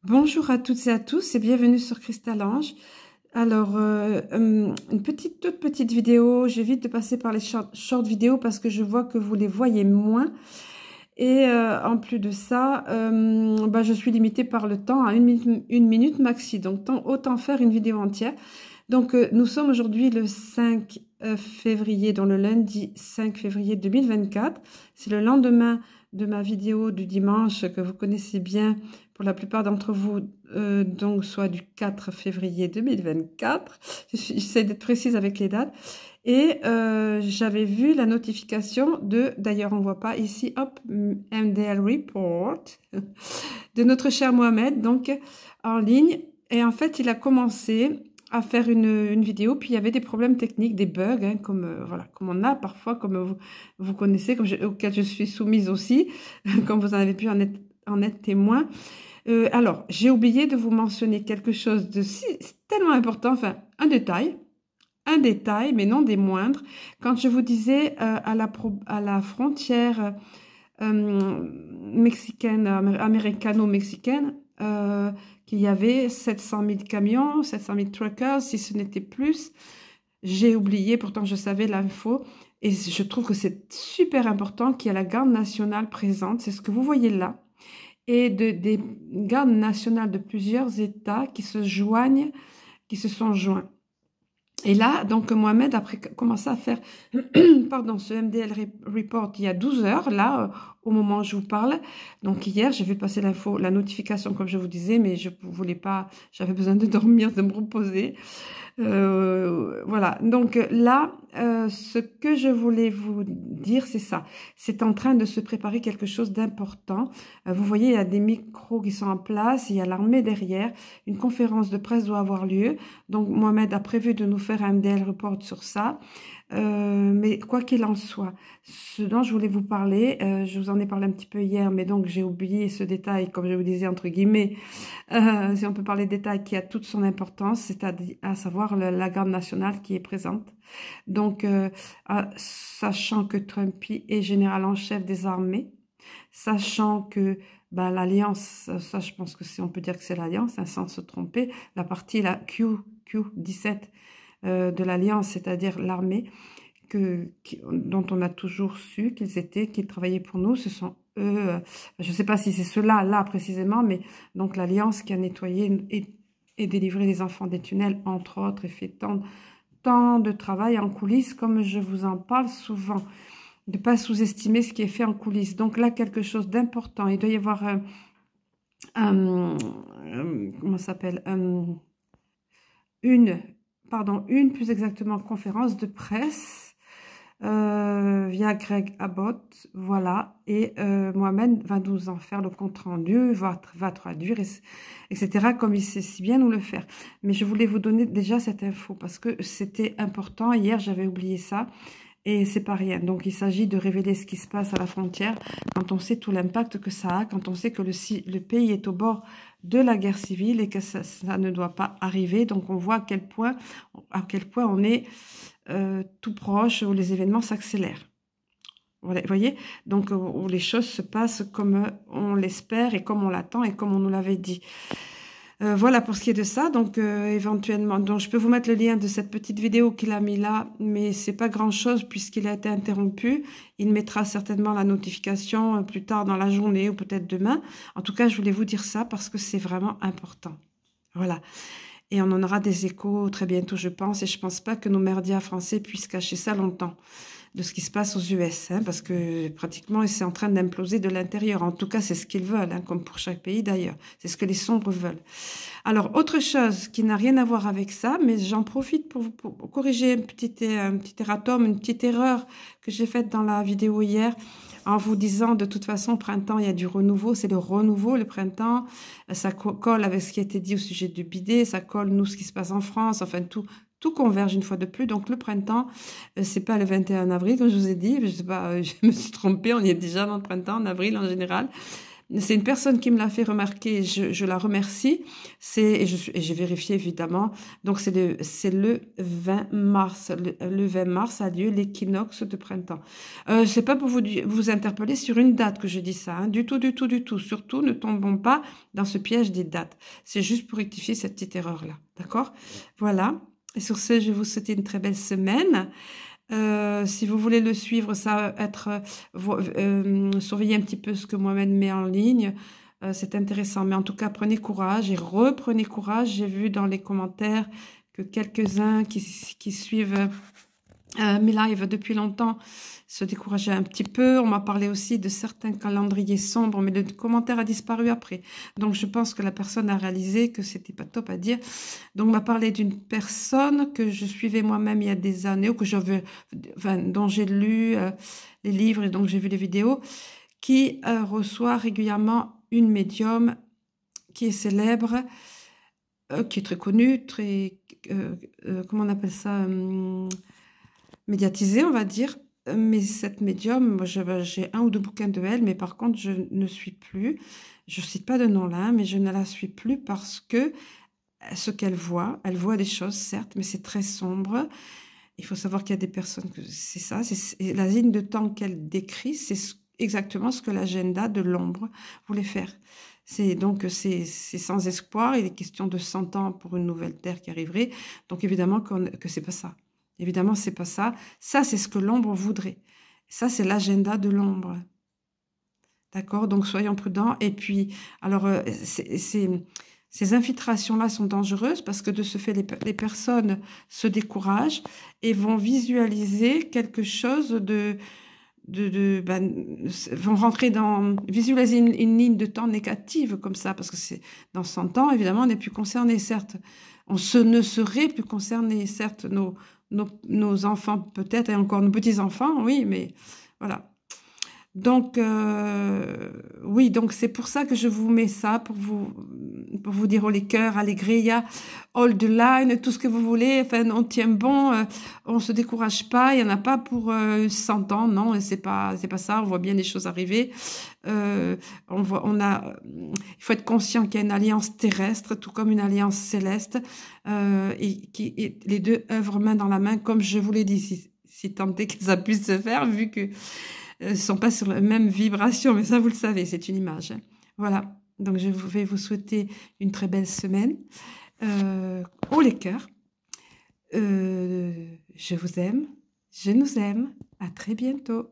Bonjour à toutes et à tous et bienvenue sur Cristal-Ange. Alors, toute petite vidéo. J'évite de passer par les short vidéos parce que je vois que vous les voyez moins. Et en plus de ça, je suis limitée par le temps à une minute maxi. Donc, autant faire une vidéo entière. Donc, nous sommes aujourd'hui le 5 février, dans le lundi 5 février 2024. C'est le lendemain de ma vidéo du dimanche que vous connaissez bien pour la plupart d'entre vous, donc soit du 4 février 2024. J'essaie d'être précise avec les dates. Et j'avais vu la notification d'ailleurs on voit pas ici, hop, MDL Report, de notre cher Mohamed, donc en ligne. Et en fait, il a commencé à faire une vidéo, puis il y avait des problèmes techniques, des bugs, hein, comme on a parfois, comme vous connaissez, auquel je suis soumise aussi, comme vous en avez pu en être témoin. Alors, j'ai oublié de vous mentionner quelque chose de tellement important, enfin, un détail, mais non des moindres. Quand je vous disais à la frontière mexicaine, américano-mexicaine, qu'il y avait 700 000 camions, 700 000 truckers, si ce n'était plus. J'ai oublié, pourtant je savais l'info. Et je trouve que c'est super important qu'il y ait la garde nationale présente. C'est ce que vous voyez là. Et des gardes nationales de plusieurs États qui se sont joints. Et là, donc Mohamed a commencé à faire ce MDL report il y a 12 heures, là, au moment où je vous parle. Donc hier, j'ai vu passer la notification, comme je vous disais, mais je ne voulais pas, j'avais besoin de dormir, de me reposer. Voilà, donc là, ce que je voulais vous dire, c'est ça. C'est en train de se préparer quelque chose d'important. Vous voyez, il y a des micros qui sont en place, il y a l'armée derrière. Une conférence de presse doit avoir lieu. Donc, Mohamed a prévu de nous faire un MDL report sur ça. Mais quoi qu'il en soit, ce dont je voulais vous parler, je vous en ai parlé un petit peu hier, mais donc j'ai oublié ce détail, comme je vous disais, entre guillemets, si on peut parler de détail qui a toute son importance, c'est à savoir la garde nationale qui est présente. Donc, sachant que Trump est général en chef des armées, sachant que l'alliance, ça je pense que on peut dire que c'est l'alliance, hein, sans se tromper, la partie la Q17 de l'alliance, c'est-à-dire l'armée, dont on a toujours su qu'ils travaillaient pour nous. Ce sont eux, je ne sais pas si c'est ceux-là, là précisément, mais donc l'alliance qui a nettoyé et délivré les enfants des tunnels, entre autres, et fait tant de travail en coulisses, comme je vous en parle souvent, de ne pas sous-estimer ce qui est fait en coulisses. Donc là, quelque chose d'important, il doit y avoir comment ça s'appelle, une plus exactement conférence de presse via Greg Abbott, voilà, et Mohamed va nous en faire le compte rendu, va traduire, etc., comme il sait si bien nous le faire. Mais je voulais vous donner déjà cette info parce que c'était important. Hier, j'avais oublié ça. Et c'est pas rien. Donc, il s'agit de révéler ce qui se passe à la frontière quand on sait tout l'impact que ça a, quand on sait que le pays est au bord de la guerre civile et que ça ne doit pas arriver. Donc, on voit à quel point on est tout proche, où les événements s'accélèrent. Voilà, vous voyez, donc où les choses se passent comme on l'espère et comme on l'attend et comme on nous l'avait dit. Voilà pour ce qui est de ça, donc éventuellement, donc je peux vous mettre le lien de cette petite vidéo qu'il a mis là, mais c'est pas grand chose puisqu'il a été interrompu. Il mettra certainement la notification plus tard dans la journée ou peut-être demain. En tout cas, je voulais vous dire ça parce que c'est vraiment important. Voilà. Et on en aura des échos très bientôt, je pense, et je pense pas que nos médias français puissent cacher ça longtemps de ce qui se passe aux US, hein, parce que pratiquement c'est en train d'imploser de l'intérieur. En tout cas, c'est ce qu'ils veulent, hein, comme pour chaque pays d'ailleurs. C'est ce que les sombres veulent. Alors, autre chose qui n'a rien à voir avec ça, mais j'en profite pour corriger un petit erratum, une petite erreur que j'ai faite dans la vidéo hier, en vous disant de toute façon, printemps, il y a du renouveau, c'est le renouveau, le printemps, ça colle avec ce qui a été dit au sujet du bidet, ça colle, nous, ce qui se passe en France, enfin tout converge une fois de plus. Donc le printemps, c'est pas le 21 avril, comme je vous ai dit, je sais pas, je me suis trompée, on y est déjà dans le printemps, en avril en général. C'est une personne qui me l'a fait remarquer, je la remercie. Et j'ai vérifié évidemment. Donc c'est le 20 mars. Le 20 mars a lieu l'équinoxe de printemps. C'est pas pour vous interpeller sur une date que je dis ça, hein, du tout, du tout, du tout. Surtout, ne tombons pas dans ce piège des dates. C'est juste pour rectifier cette petite erreur-là. D'accord? Voilà. Et sur ce, je vais vous souhaiter une très belle semaine. Si vous voulez le suivre, ça va être surveiller un petit peu ce que Mohamed met en ligne. C'est intéressant, mais en tout cas, prenez courage et reprenez courage. J'ai vu dans les commentaires que quelques-uns qui suivent mes lives depuis longtemps se décourageaient un petit peu. On m'a parlé aussi de certains calendriers sombres, mais le commentaire a disparu après. Donc, je pense que la personne a réalisé que c'était pas top à dire. Donc, on m'a parlé d'une personne que je suivais moi-même il y a des années, ou que dont j'ai lu les livres et donc j'ai vu les vidéos, qui reçoit régulièrement une médium qui est célèbre, qui est très connue, très, comment on appelle ça, médiatisée, on va dire. Mais cette médium, moi, j'ai un ou deux bouquins de elle, mais par contre, je ne suis plus. Je ne cite pas de nom là, mais je ne la suis plus parce que ce qu'elle voit des choses, certes, mais c'est très sombre. Il faut savoir qu'il y a des personnes que c'est ça, c'est la ligne de temps qu'elle décrit, c'est exactement ce que l'agenda de l'ombre voulait faire. C'est sans espoir. Il est question de 100 ans pour une nouvelle terre qui arriverait. Donc évidemment que c'est pas ça. Évidemment, c'est pas ça. Ça, c'est ce que l'ombre voudrait. Ça, c'est l'agenda de l'ombre. D'accord? Donc, soyons prudents. Et puis, alors, ces infiltrations-là sont dangereuses parce que de ce fait, les personnes se découragent et vont visualiser quelque chose vont visualiser une ligne de temps négative comme ça, parce que c'est dans 100 ans, évidemment, on n'est plus concerné, certes. Ne serait plus concerné, certes, nos enfants peut-être, et encore nos petits-enfants, oui, mais voilà. Donc, oui, donc c'est pour ça que je vous mets ça, pour vous dire oh les cœurs, allegria, all the line, tout ce que vous voulez, enfin, on tient bon, on se décourage pas, il n'y en a pas pour 100 ans, non, et c'est pas ça, on voit bien les choses arriver. Il faut être conscient qu'il y a une alliance terrestre, tout comme une alliance céleste, et les deux œuvrent main dans la main, comme je vous l'ai dit, si tant est que ça puisse se faire, vu que ne sont pas sur la même vibration, mais ça, vous le savez, c'est une image. Hein. Voilà, donc je vais vous souhaiter une très belle semaine. Haut les cœurs, je vous aime, je nous aime, à très bientôt.